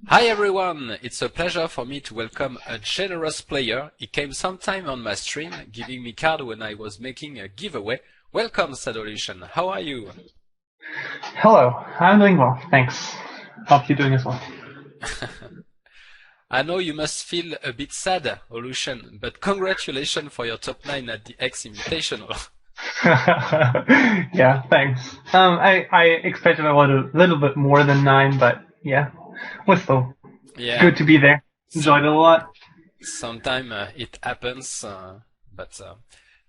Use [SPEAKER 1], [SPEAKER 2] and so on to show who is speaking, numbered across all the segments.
[SPEAKER 1] Hi everyone! It's a pleasure for me to welcome a generous player. He came sometime on my stream, giving me card when I was making a giveaway. Welcome, Sadolution. How are you?
[SPEAKER 2] Hello, I'm doing well, thanks. Hope you're doing as well.
[SPEAKER 1] I know you must feel a bit sad, Olution, but congratulations for your top 9 at the X Invitational.
[SPEAKER 2] Yeah, thanks. I expected a little bit more than 9, but yeah, was still
[SPEAKER 1] Yeah,
[SPEAKER 2] good to be there. Enjoyed it a lot.
[SPEAKER 1] sometimes it happens, but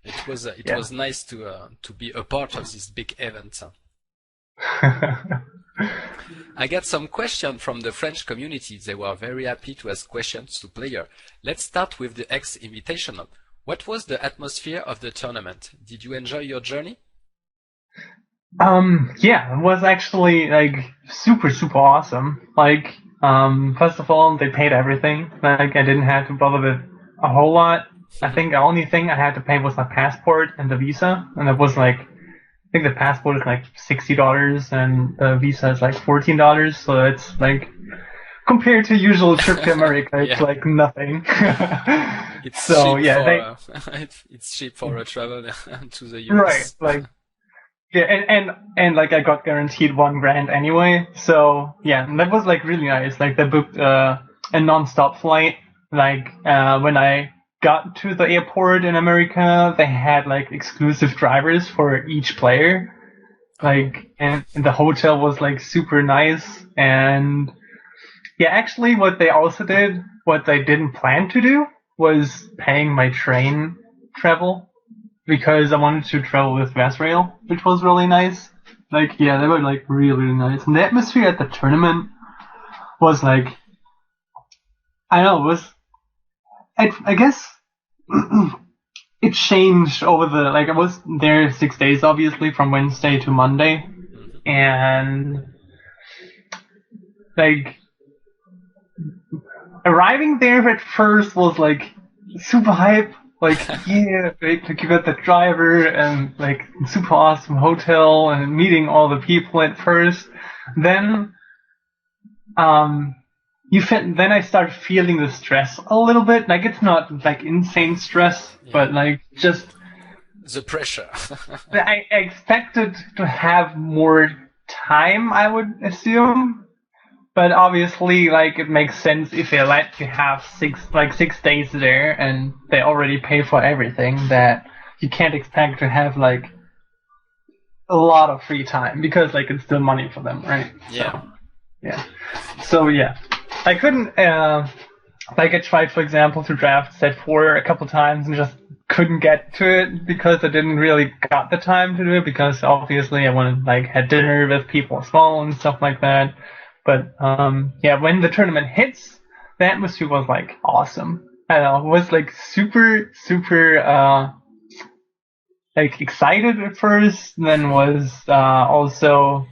[SPEAKER 1] it
[SPEAKER 2] Yeah.
[SPEAKER 1] was nice to be a part of this big event. I got some questions from the French community. They were very happy to ask questions to player. Let's start with the X Invitational. What was the atmosphere of the tournament? Did you enjoy your journey?
[SPEAKER 2] Yeah, it was actually like super awesome. Like, first of all, they paid everything. Like, I didn't have to bother with a whole lot. I think the only thing I had to pay was my passport and the visa, and it was like, I think the passport is like $60 and the visa is like $14. So it's like compared to usual trip to America, it's
[SPEAKER 1] Yeah,
[SPEAKER 2] like nothing.
[SPEAKER 1] it's
[SPEAKER 2] So
[SPEAKER 1] cheap
[SPEAKER 2] yeah,
[SPEAKER 1] for
[SPEAKER 2] they
[SPEAKER 1] it's cheap for a travel to the
[SPEAKER 2] right
[SPEAKER 1] US.
[SPEAKER 2] like yeah, and like I got guaranteed 1 grand anyway. So yeah, that was like really nice. Like they booked a non-stop flight. Like when I got to the airport in America, they had like exclusive drivers for each player.
[SPEAKER 1] Oh,
[SPEAKER 2] Like and the hotel was like super nice. And yeah, actually what they also did, what they didn't plan to do, was paying my train travel because I wanted to travel with Vesrail, which was really nice. Like, yeah, they were like really nice. And the atmosphere at the tournament was like, I don't know, it was, I guess it changed over like, I was there 6 days, obviously, from Wednesday to Monday.
[SPEAKER 1] mhm.
[SPEAKER 2] And, like, arriving there at first was like super hype. Like, yeah, like you got the driver and like super awesome hotel and meeting all the people at first. Then, um, then I start feeling the stress a little bit. Like it's not like insane stress,
[SPEAKER 1] Yeah,
[SPEAKER 2] but like just
[SPEAKER 1] the pressure.
[SPEAKER 2] I expected to have more time. I would assume, but obviously, like it makes sense if they let you have 6 days there, and they already pay for everything. That you can't expect to have like a lot of free time because like it's still money for them, right?
[SPEAKER 1] Yeah,
[SPEAKER 2] So yeah, so yeah, I couldn't. Like I tried, for example, to draft set 4 a couple times and just couldn't get to it because I didn't really got the time to do it because obviously I wanted like had dinner with people as well and stuff like that. But yeah, when the tournament hits, the atmosphere was like awesome. I don't know, it was like super like excited at first, and then was also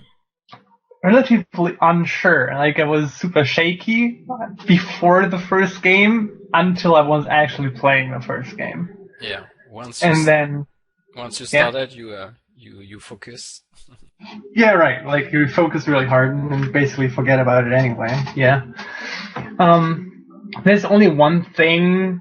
[SPEAKER 2] relatively unsure. Like I was super shaky before the first game until I was actually playing the first game.
[SPEAKER 1] yeah.
[SPEAKER 2] And then
[SPEAKER 1] Once you
[SPEAKER 2] yeah.
[SPEAKER 1] started, you focus.
[SPEAKER 2] Yeah, right. Like you focus really hard and basically forget about it anyway. Yeah. There's only one thing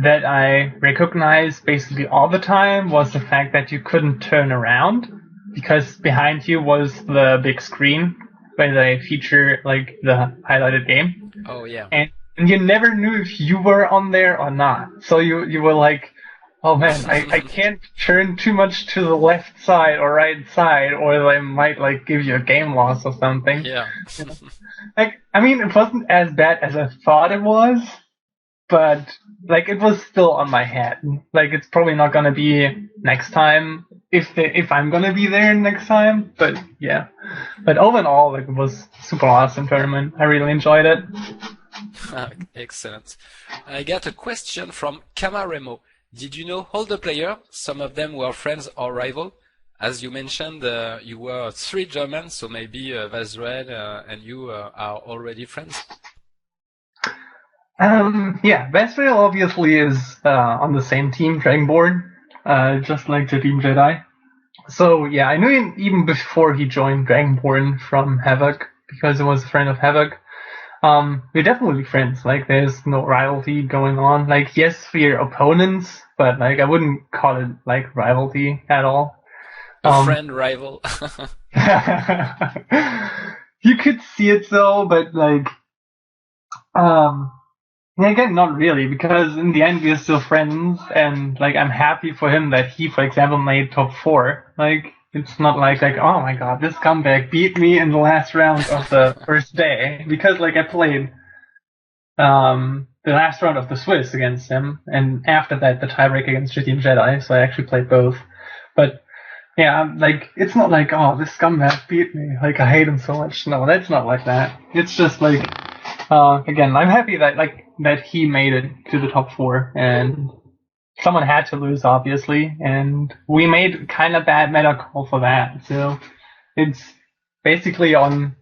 [SPEAKER 2] that I recognized basically all the time was the fact that you couldn't turn around because behind you was the big screen where they feature like the highlighted game,
[SPEAKER 1] Oh yeah,
[SPEAKER 2] and you never knew if you were on there or not. So you were like, oh man, I can't turn too much to the left side or right side, or they might like give you a game loss or something.
[SPEAKER 1] yeah.
[SPEAKER 2] Like, I mean, it wasn't as bad as I thought it was, but like it was still on my head. Like it's probably not gonna be next time if I'm gonna be there next time. But yeah, but overall, like it was super awesome tournament. I really enjoyed it.
[SPEAKER 1] Excellent. I got a question from Camaremo. Did you know all the players? Some of them were friends or rival. As you mentioned, you were 3 Germans, so maybe Vazred and you are already friends.
[SPEAKER 2] Yeah, Vesrael obviously is on the same team, Dragonborn, just like the Team Jedi. So yeah, I knew him even before he joined Dragonborn from Havoc because he was a friend of Havoc. we're definitely friends. Like, there's no rivalry going on. Like, yes, we're opponents, but like, I wouldn't call it like rivalry at all.
[SPEAKER 1] A friend rival.
[SPEAKER 2] You could see it though, but like, yeah, again, not really, because in the end we're still friends, and like, I'm happy for him that he, for example, made top 4. Like, it's not like, oh my god, this comeback beat me in the last round of the first day, because like, I played the last round of the Swiss against him, and after that the tiebreak against City and Jedi, so I actually played both. But yeah, like, it's not like, oh, this scumbag beat me, like, I hate him so much. No, that's not like that. It's just like, again, I'm happy that that he made it to the top 4, and someone had to lose, obviously, and we made kind of bad meta call for that. So it's basically on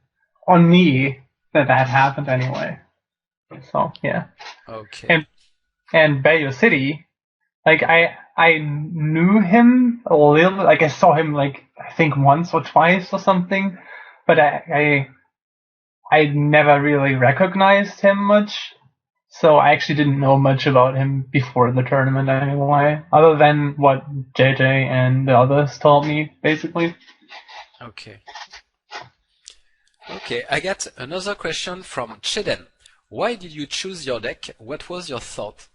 [SPEAKER 2] me that happened anyway. So yeah.
[SPEAKER 1] Okay.
[SPEAKER 2] And Bayou City, like, I knew him a little, like, I saw him like, I think once or twice or something, but I never really recognized him much, so I actually didn't know much about him before the tournament anyway, other than what JJ and the others told me, basically.
[SPEAKER 1] Okay. Okay, I got another question from Cheden. Why did you choose your deck? What was your thought?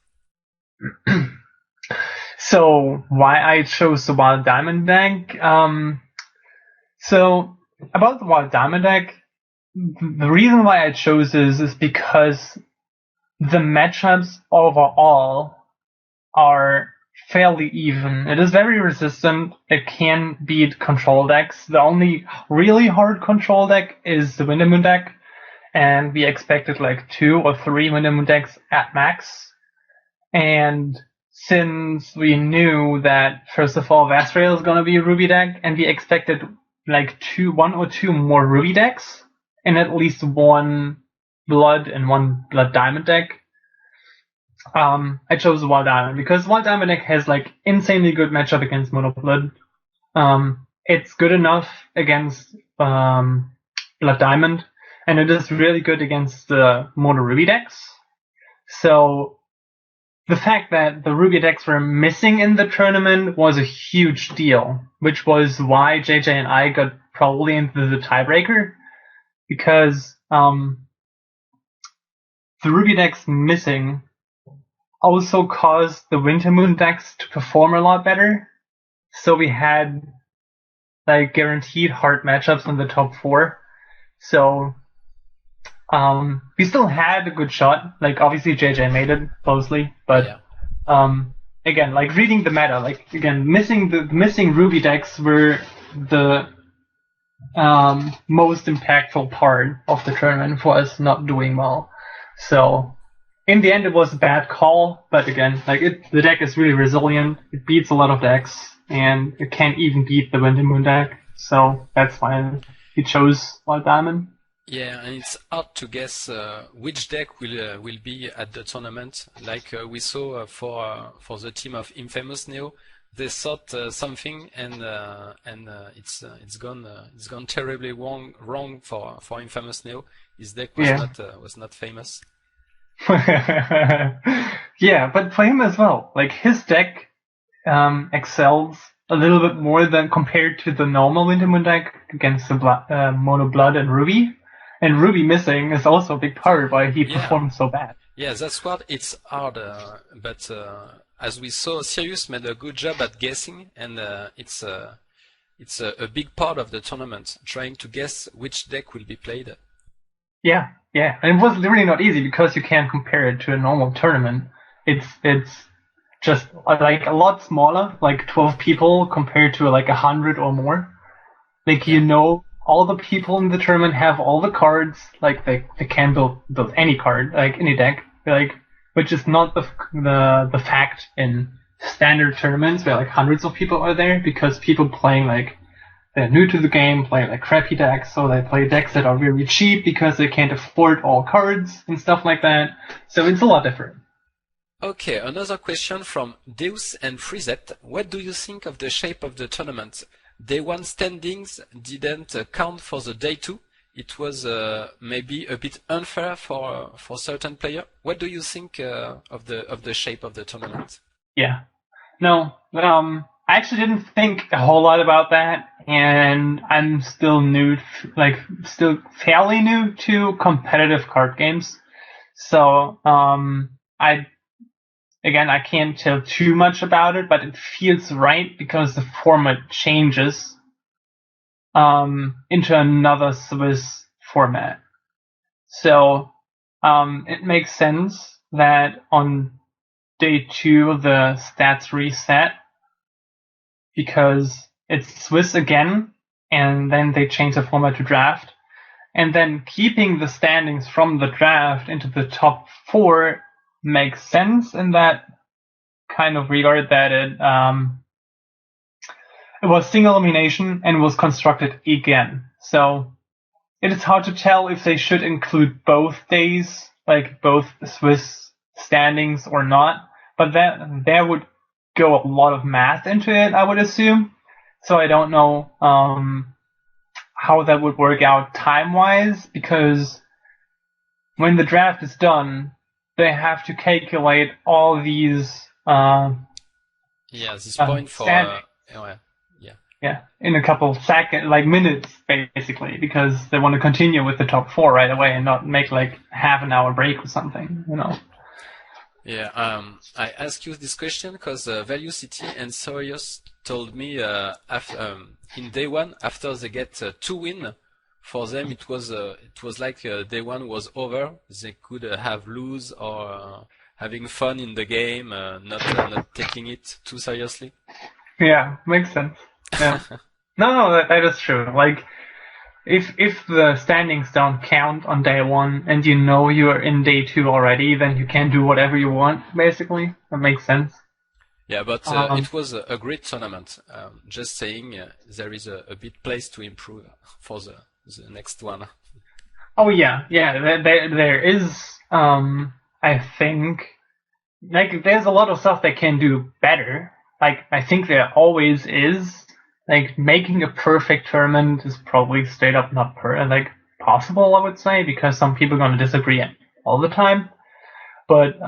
[SPEAKER 2] So, why I chose the Wild Diamond deck? So, about the Wild Diamond deck, the reason why I chose this is because the matchups overall are fairly even. It is very resistant. It can beat control decks. The only really hard control deck is the Wintermoon deck, and we expected like 2 or 3 Wintermoon decks at max. And since we knew that, first of all, Vastrail is going to be a Ruby deck, and we expected like 1 or 2 more Ruby decks, and at least 1 Blood and 1 Blood Diamond deck, I chose the Wild Diamond because Wild Diamond deck has like insanely good matchup against Mono Blood. It's good enough against Blood Diamond, and it is really good against the Mono Ruby decks. So the fact that the Ruby decks were missing in the tournament was a huge deal, which was why JJ and I got probably into the tiebreaker, because the Ruby decks missing also caused the Wintermoon decks to perform a lot better. So we had like guaranteed hard matchups in the top 4. So we still had a good shot. Like, obviously JJ made it closely, but again, like, reading the meta, like, again, missing Ruby decks were the most impactful part of the tournament for us not doing well. So in the end, it was a bad call, but again, like, the deck is really resilient. It beats a lot of decks, and it can't even beat the Wintermoon deck. So that's why he chose Wild Diamond.
[SPEAKER 1] Yeah, and it's hard to guess which deck will be at the tournament. Like we saw for the team of Infamous Neo, they thought something, and it's gone terribly wrong for Infamous Neo. His deck was not famous.
[SPEAKER 2] Yeah, but for him as well, like, his deck excels a little bit more than compared to the normal Wintermoon deck against the Mono Blood and Ruby. And Ruby missing is also a big part why he performed so bad.
[SPEAKER 1] Yeah, that's what it's hard. But as we saw, Sirius made a good job at guessing, and it's a big part of the tournament, trying to guess which deck will be played. Yeah,
[SPEAKER 2] and it was really not easy because you can't compare it to a normal tournament. It's just like a lot smaller, like 12 people compared to like 100 or more. Like, all the people in the tournament have all the cards, like they can build any card, like any deck, like, which is not the fact in standard tournaments where like hundreds of people are there, because people playing, like, they're new to the game, play like crappy decks, so they play decks that are really cheap because they can't afford all cards and stuff like that. So it's a lot different.
[SPEAKER 1] Okay, another question from Deus and Frizet. What do you think of the shape of the tournament? Day 1 standings didn't count for the day 2. it was maybe a bit unfair for certain player. What do you think of the shape of the tournament?
[SPEAKER 2] Yeah. No, I actually didn't think a whole lot about that, and I'm still still fairly new to competitive card games. So, I can't tell too much about it, but it feels right because the format changes, into another Swiss format. So, it makes sense that on day 2 the stats reset because it's Swiss again, and then they change the format to draft. And then keeping the standings from the draft into the top 4 makes sense in that kind of regard that it was single elimination and was constructed again. So it is hard to tell if they should include both days, like both Swiss standings or not. But there would go a lot of math into it, I would assume. So I don't know how that would work out time-wise, because when the draft is done, they have to calculate all these
[SPEAKER 1] this point for
[SPEAKER 2] in a couple of seconds, like minutes, basically, because they want to continue with the top 4 right away and not make like half an hour break or something, you know.
[SPEAKER 1] Yeah, I asked you this question because Value City and Sorius told me in day 1, after they get 2 wins, for them it was like day 1 was over. They could have lose or having fun in the game, not taking it too seriously.
[SPEAKER 2] Yeah, makes sense. Yeah. No, that is true. Like, if the standings don't count on day 1 and you know you're in day 2 already, then you can do whatever you want, basically. That makes sense.
[SPEAKER 1] Yeah, but it was a great tournament. Just saying, there is a bit place to improve for the next one.
[SPEAKER 2] Oh yeah, there is, I think, like, there's a lot of stuff they can do better. Like, I think there always is. Like, making a perfect tournament is probably straight up not possible, I would say, because some people are going to disagree all the time. But,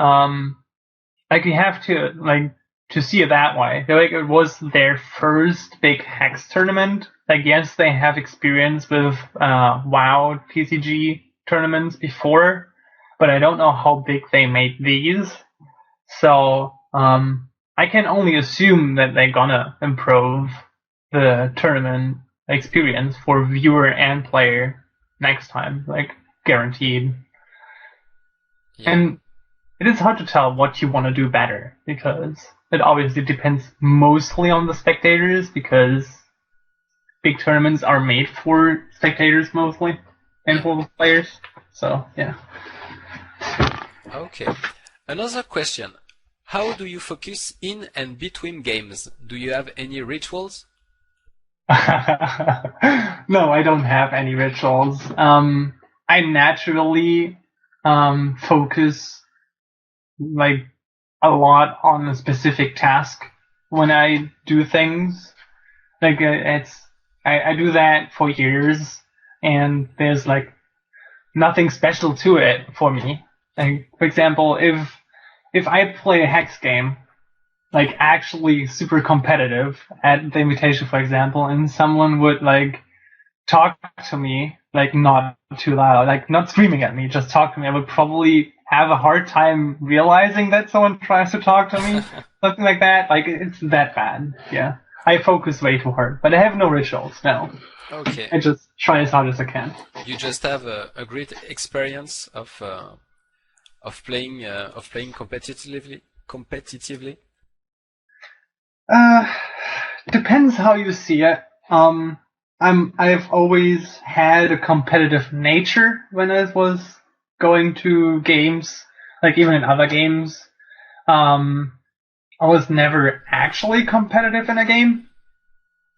[SPEAKER 2] like, you have to see it that way. Like, it was their first big Hex tournament. Like, yes, they have experience with, WoW TCG tournaments before, but I don't know how big they made these. So, I can only assume that they're gonna improve the tournament experience for viewer and player next time, like, guaranteed.
[SPEAKER 1] Yeah.
[SPEAKER 2] And it is hard to tell what you want to do better, because it obviously depends mostly on the spectators, because big tournaments are made for spectators mostly, and for the players. So, yeah.
[SPEAKER 1] Okay. Another question. How do you focus in and between games? Do you have any rituals?
[SPEAKER 2] No, I don't have any rituals. I naturally focus like a lot on a specific task when I do things. Like, I do that for years, and there's like nothing special to it for me. Like, for example, if I play a Hex game, like actually super competitive at the invitation, for example, and someone would like talk to me, like not too loud, like not screaming at me, just talk to me, I would probably have a hard time realizing that someone tries to talk to me, something like that. Like, it's that bad. Yeah, I focus way too hard, but I have no rituals. No.
[SPEAKER 1] Okay.
[SPEAKER 2] I just try as hard as I can.
[SPEAKER 1] You just have a great experience of playing competitively.
[SPEAKER 2] Depends how you see it. I've always had a competitive nature when I was going to games, like even in other games. I was never actually competitive in a game.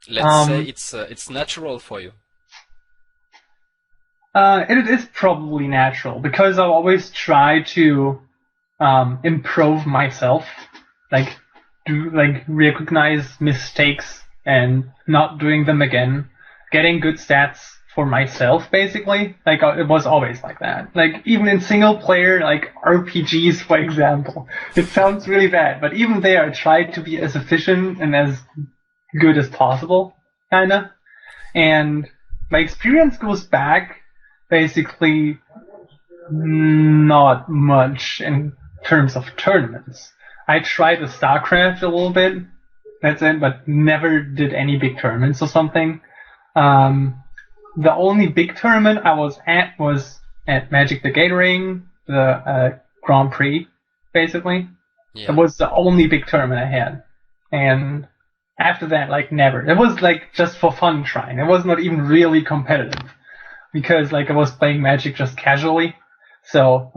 [SPEAKER 1] Let's say it's natural for you.
[SPEAKER 2] It is probably natural, because I always try to improve myself, like recognize mistakes and not doing them again, getting good stats for myself, basically. Like, it was always like that. Like, even in single player, like, RPGs, for example. It sounds really bad, but even there, I tried to be as efficient and as good as possible, kinda. And my experience goes back, basically, not much in terms of tournaments. I tried with StarCraft a little bit, that's it, but never did any big tournaments or something. The only big tournament I was at Magic the Gathering, the Grand Prix, basically.
[SPEAKER 1] Yeah.
[SPEAKER 2] It was the only big tournament I had. And after that, like, never. It was, like, just for fun trying. It was not even really competitive. Because, like, I was playing Magic just casually. So,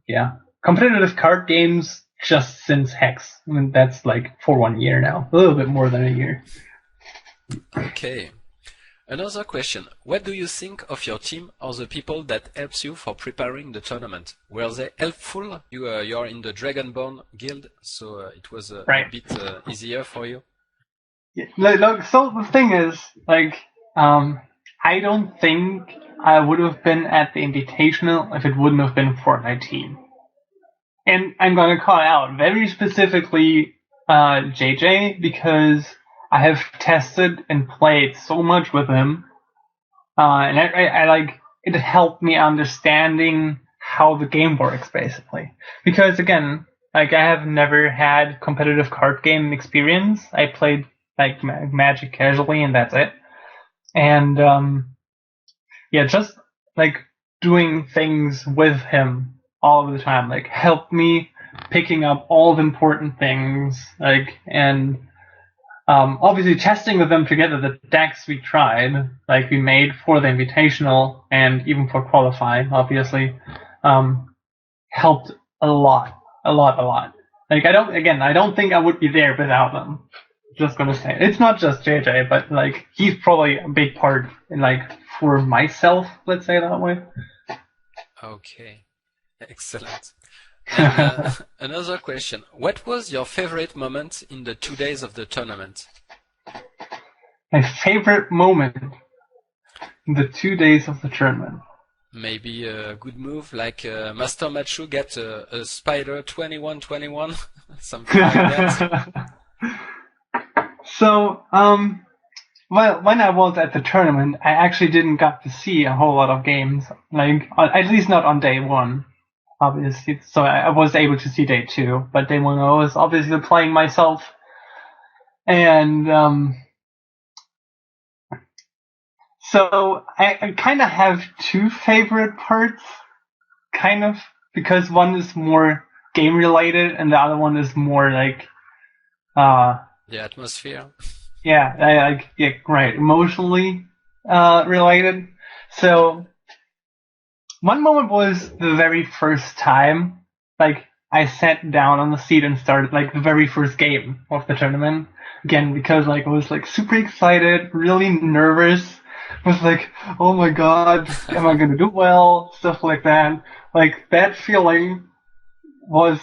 [SPEAKER 2] yeah. Competitive card games just since Hex. I mean, that's, like, for 1 year now. A little bit more than a year.
[SPEAKER 1] Okay. Another question. What do you think of your team or the people that helps you for preparing the tournament? Were they helpful? You're in the Dragonborn guild, so it was a bit easier for you?
[SPEAKER 2] Yeah, look, so the thing is, like, I don't think I would have been at the Invitational if it wouldn't have been for my team. And I'm gonna call out very specifically JJ, because I have tested and played so much with him, and I like, it helped me understanding how the game works, basically. Because again, like, I have never had competitive card game experience. I played like Magic casually, and that's it. And yeah, just like doing things with him all the time, like, helped me picking up all the important things, like, and obviously testing with them together the decks we tried, like, we made for the Invitational and even for qualifying, obviously, helped a lot. Like, I don't think I would be there without them. Just gonna say it. It's not just JJ, but, like, he's probably a big part in, like, for myself, let's say it that way.
[SPEAKER 1] Okay, excellent. And another question. What was your favorite moment in the 2 days of the tournament?
[SPEAKER 2] My favorite moment in the 2 days of the tournament.
[SPEAKER 1] Maybe a good move, like Master Machu get a Spider 21-21, something like that.
[SPEAKER 2] So, well, when I was at the tournament, I actually didn't get to see a whole lot of games, like, at least not on day one, obviously. So I was able to see day two, but day one I was obviously playing myself. And so I kind of have two favorite parts, kind of, because one is more game related and the other one is more like
[SPEAKER 1] the atmosphere.
[SPEAKER 2] Yeah, right, emotionally related. So one moment was the very first time, like, I sat down on the seat and started, like, the very first game of the tournament. Again, because, like, I was, like, super excited, really nervous. I was like, oh my god, am I gonna do well? Stuff like that. Like, that feeling was,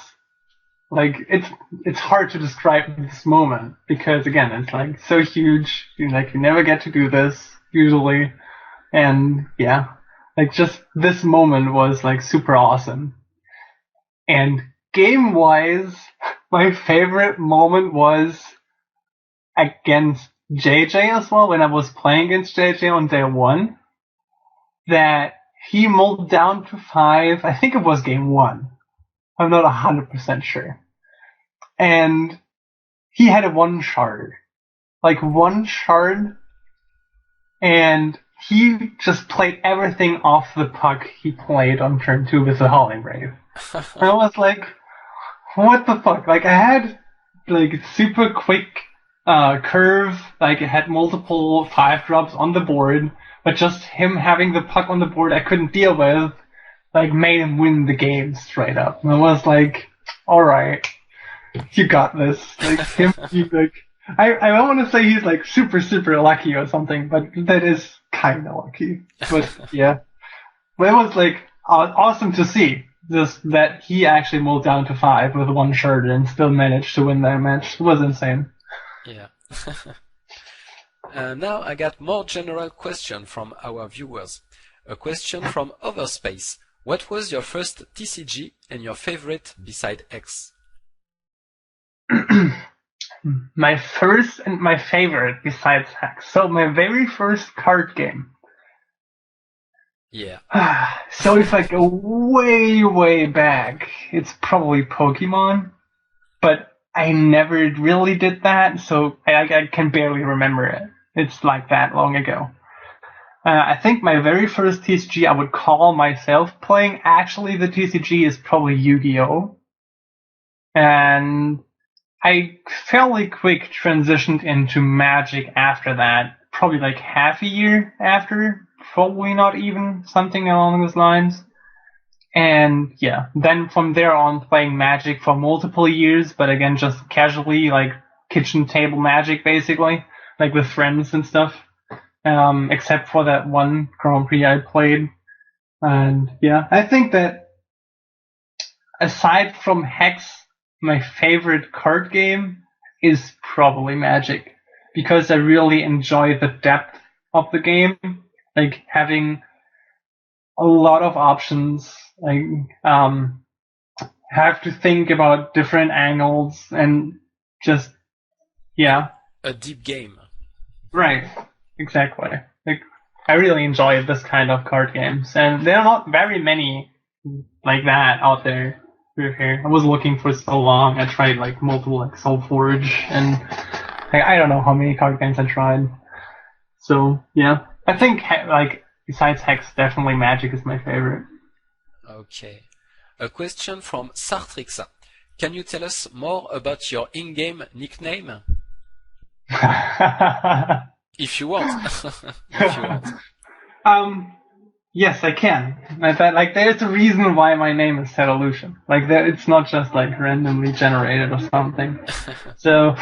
[SPEAKER 2] like, it's hard to describe this moment, because, again, it's, like, so huge. You never get to do this, usually. And, yeah, like, just this moment was, like, super awesome. And game-wise, my favorite moment was against JJ as well, when I was playing against JJ on day one, that he mulled down to 5, I think it was game 1. I'm not 100% sure. And he had a 1 shard. Like, 1 shard, and he just played everything off the puck he played on turn 2 with the Howling Brave. And I was like, what the fuck? Like, I had, like, super quick curve, like, it had multiple 5-drops on the board, but just him having the puck on the board I couldn't deal with, like, made him win the game straight up. And I was like, alright, you got this. Like, I don't want to say he's, like, super, super lucky or something, but that is kinda lucky. But, yeah. But it was, like, awesome to see. Just that he actually moved down to 5 with 1 shard and still managed to win that match. It was insane.
[SPEAKER 1] Yeah. Now I got more general question from our viewers. A question from Overspace. What was your first TCG and your favorite beside X?
[SPEAKER 2] My first and my favorite besides Hex. So my very first card game.
[SPEAKER 1] Yeah.
[SPEAKER 2] So if I go way, way back, it's probably Pokemon. But I never really did that, so I can barely remember it. It's like that long ago. I think my very first TCG I would call myself playing, actually the TCG is probably Yu-Gi-Oh! And I fairly quick transitioned into Magic after that, probably like half a year after, probably not even, something along those lines. And yeah, then from there on playing Magic for multiple years, but again just casually, like kitchen table Magic basically, like with friends and stuff. Except for that one Grand Prix I played. And yeah, I think that aside from Hex, my favorite card game is probably Magic. Because I really enjoy the depth of the game, like having a lot of options, like have to think about different angles and just, yeah.
[SPEAKER 1] A deep game.
[SPEAKER 2] Right. Exactly. Like, I really enjoy this kind of card games, and there are not very many like that out there. Here, I was looking for so long. I tried like multiple, like Soulforge, and like, I don't know how many card games I tried. So yeah, I think like besides Hex, definitely Magic is my favorite.
[SPEAKER 1] Okay. A question from Sartrixa. Can you tell us more about your in-game nickname? If you want. If you want.
[SPEAKER 2] Yes, I can. Like, there's a reason why my name is Sadolution. Like, it's not just like randomly generated or something. So,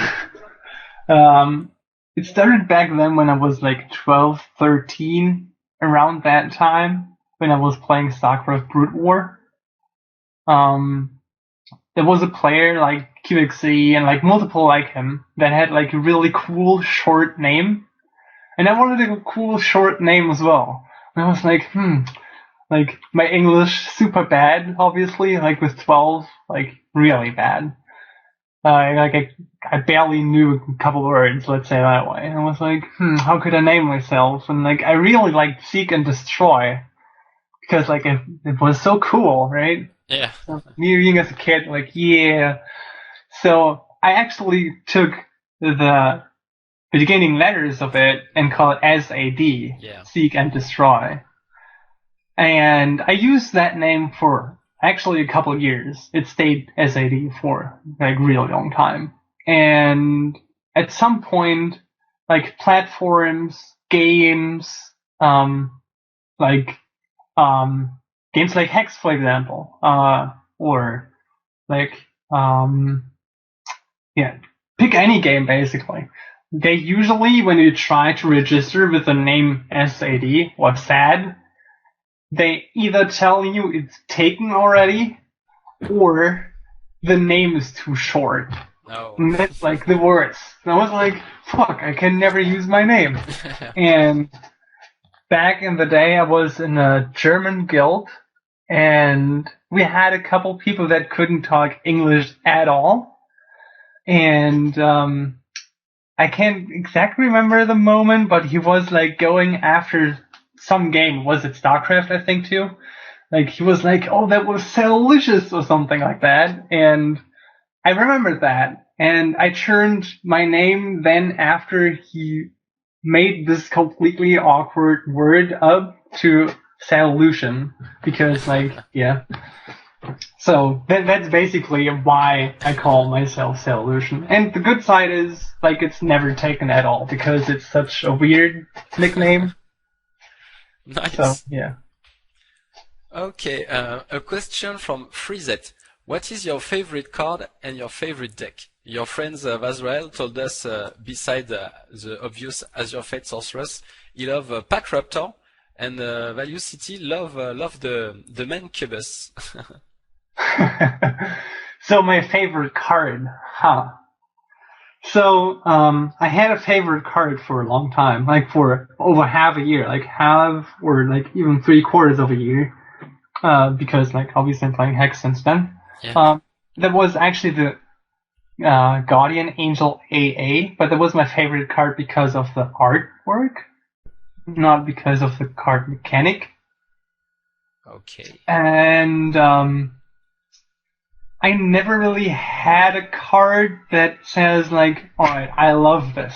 [SPEAKER 2] it started back then when I was like 12, 13, around that time, when I was playing StarCraft Brood War. There was a player like QXE and like multiple like him that had like a really cool short name. And I wanted a cool short name as well. And I was like, like my English super bad, obviously, like with 12, like really bad. I barely knew a couple words, let's say that way. And I was like, how could I name myself? And like I really liked Seek and Destroy because like it was so cool, right?
[SPEAKER 1] Yeah.
[SPEAKER 2] So, me being as a kid, like yeah. So I actually took the beginning letters of it and call it SAD,
[SPEAKER 1] Yeah.
[SPEAKER 2] Seek and Destroy. And I used that name for actually a couple of years. It stayed SAD for like a really long time. And at some point, like platforms, games, games like Hex, for example, or like, pick any game basically. They usually, when you try to register with the name SAD or SAD, they either tell you it's taken already or the name is too short.
[SPEAKER 1] No.
[SPEAKER 2] And that's like the worst. And I was like, fuck, I can never use my name. And back in the day, I was in a German guild, and we had a couple people that couldn't talk English at all. And I can't exactly remember the moment, but he was like going after some game. Was it StarCraft, I think, too? Like, he was like, oh, that was Sadolution or something like that. And I remembered that. And I turned my name then after he made this completely awkward word up to Sadolution. Because, like, yeah. So that's basically why I call myself Sadolution. And the good side is, like, it's never taken at all because it's such a weird nickname.
[SPEAKER 1] Nice.
[SPEAKER 2] So, yeah.
[SPEAKER 1] Okay, a question from Freezet. What is your favorite card and your favorite deck? Your friends Vazrael told us, beside the obvious Azure Fate Sorceress, he love Pack Raptor, and Value City love the Mancubus.
[SPEAKER 2] So my favorite card, huh? So, I had a favorite card for a long time, like for over half a year, like half or like even 3/4 of a year, because like obviously I'm playing Hex since then.
[SPEAKER 1] Yeah.
[SPEAKER 2] That was actually the Guardian Angel AA, but that was my favorite card because of the artwork, not because of the card mechanic.
[SPEAKER 1] Okay.
[SPEAKER 2] And I never really had a card that says like, alright, I love this.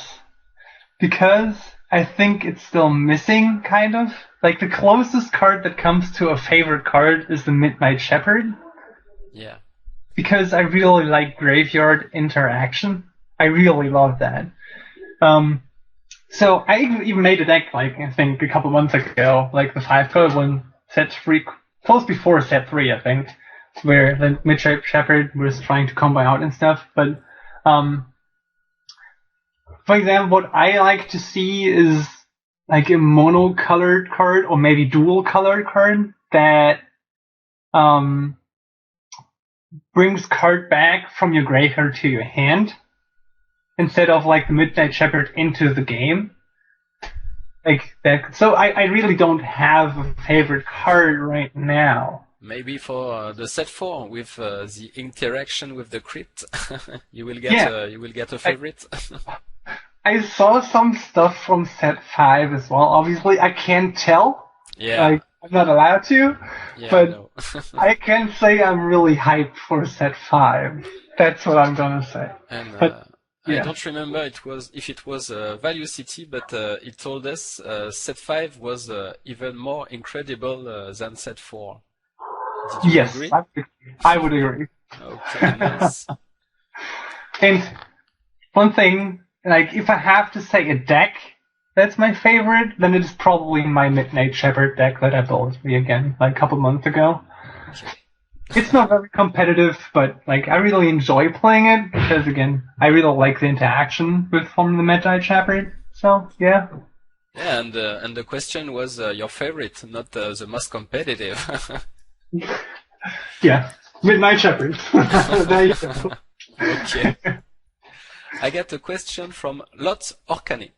[SPEAKER 2] Because I think it's still missing, kind of. Like the closest card that comes to a favorite card is the Midnight Shepherd.
[SPEAKER 1] Yeah.
[SPEAKER 2] Because I really like graveyard interaction. I really love that. So I even made a deck, like, I think a couple months ago, like the 5-color one, set 3, close before set 3, I think, where the Midnight Shepherd was trying to combo out and stuff. But, for example, what I like to see is like a mono-colored card, or maybe dual-colored card, that, brings card back from your graveyard to your hand instead of like the Midnight Shepherd into the game. Like that. So I really don't have a favorite card right now.
[SPEAKER 1] Maybe for the set 4 with the interaction with the crypt, you will get a favorite.
[SPEAKER 2] I saw some stuff from set 5 as well. Obviously, I can't tell.
[SPEAKER 1] Yeah.
[SPEAKER 2] Like, I'm not allowed to.
[SPEAKER 1] Yeah,
[SPEAKER 2] but I can say I'm really hyped for set 5. That's what I'm gonna say.
[SPEAKER 1] And
[SPEAKER 2] but,
[SPEAKER 1] I don't remember if it was Value City, but it told us set 5 was even more incredible than set 4. Did you agree?
[SPEAKER 2] I would agree.
[SPEAKER 1] Okay, nice.
[SPEAKER 2] And one thing, like if I have to say a deck that's my favorite, then it's probably my Midnight Shepherd deck that I built again like a couple months ago.
[SPEAKER 1] Okay.
[SPEAKER 2] It's not very competitive, but like I really enjoy playing it because again, I really like the interaction from the Midnight Shepherd. So yeah.
[SPEAKER 1] Yeah, and the question was your favorite, not the most competitive.
[SPEAKER 2] Yeah, Midnight Shepherd. There you go.
[SPEAKER 1] Okay. I got a question from Lots Orkane.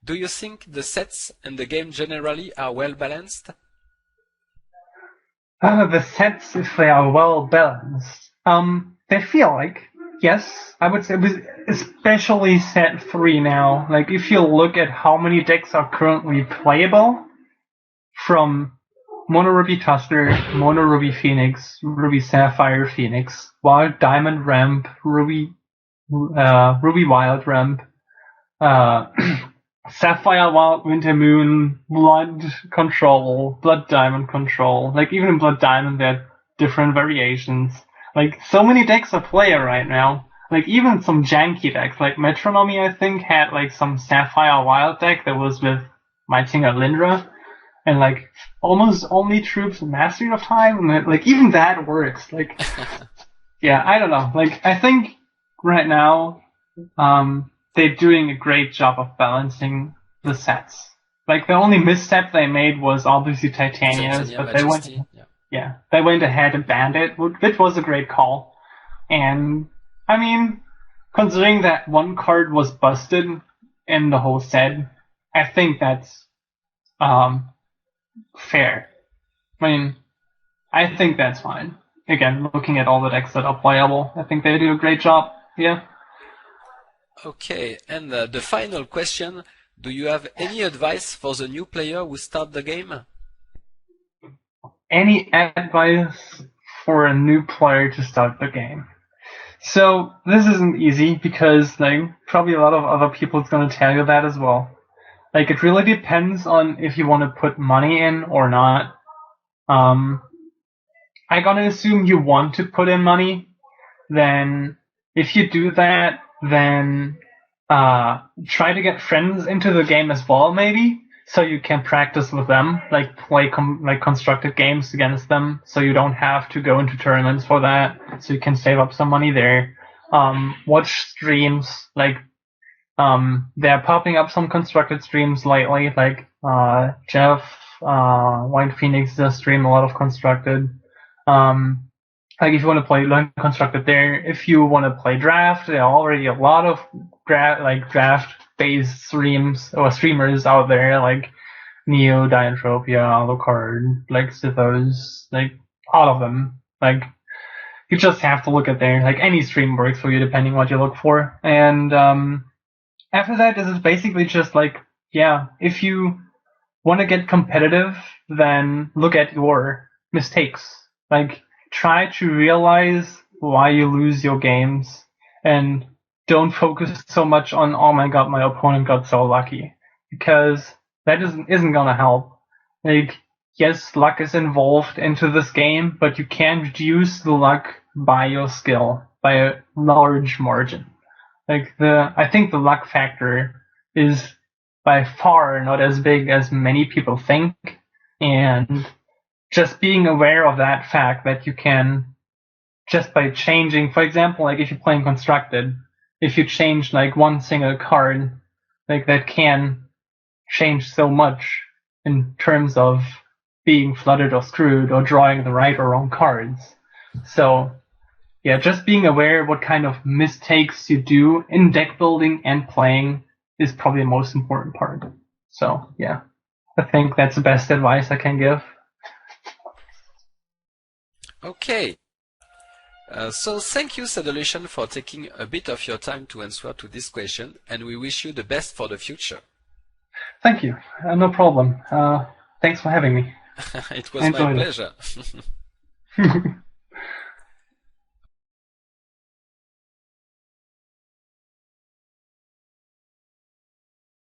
[SPEAKER 1] Do you think the sets and the game generally are well balanced?
[SPEAKER 2] The sets, if they are well balanced, they feel like, yes, I would say, especially set 3 now. Like, if you look at how many decks are currently playable, from Mono Ruby Tuster, Mono Ruby Phoenix, Ruby Sapphire Phoenix, Wild Diamond Ramp, Ruby Wild Ramp, Sapphire Wild Winter Moon, Blood Control, Blood Diamond Control. Like, even in Blood Diamond, there are different variations. Like, so many decks are player right now. Like, even some janky decks, like Metronomy, I think, had, like, some Sapphire Wild deck that was with Mightinger Lindra, and, like, almost only troops and Mastery of Time, and, like, even that works. Like, yeah, I don't know. Like, I think right now, they're doing a great job of balancing the sets. Like the only misstep they made was obviously Titania's, but they went ahead and banned it, which was a great call. And I mean, considering that one card was busted in the whole set, I think that's fair. I mean, I think that's fine. Again, looking at all the decks that are playable, I think they do a great job. Yeah.
[SPEAKER 1] Okay, and the final question, do you have any advice for the new player who start the game?
[SPEAKER 2] Any advice for a new player to start the game? So, this isn't easy because, like, probably a lot of other people is going to tell you that as well. Like, it really depends on if you want to put money in or not. I'm gonna assume you want to put in money. Then, if you do that, then try to get friends into the game as well, maybe, so you can practice with them, like play constructed games against them, so you don't have to go into tournaments for that, so you can save up some money there. Watch streams, like they're popping up some constructed streams lately, like Jeff White Phoenix does stream a lot of constructed. Like if you want to play learn constructed there, if you want to play draft, there are already a lot of draft based streamers out there, like Neo, Diantropia, Alucard, like Sithos, like all of them. Like you just have to look at there. Like any stream works for you depending what you look for. And after that, this is basically just like, yeah, if you want to get competitive, then look at your mistakes. Like try to realize why you lose your games and don't focus so much on, oh my god, my opponent got so lucky, because that isn't gonna help. Like, yes, luck is involved into this game, but you can reduce the luck by your skill by a large margin. Like I think the luck factor is by far not as big as many people think, and just being aware of that fact that you can, just by changing, for example, like if you're playing constructed, if you change like one single card, like that can change so much in terms of being flooded or screwed or drawing the right or wrong cards. So yeah, just being aware what kind of mistakes you do in deck building and playing is probably the most important part. So yeah, I think that's the best advice I can give.
[SPEAKER 1] Okay. So thank you, Sadolution, for taking a bit of your time to answer to this question, and we wish you the best for the future.
[SPEAKER 2] Thank you. No problem. Thanks for having me.
[SPEAKER 1] It was my pleasure.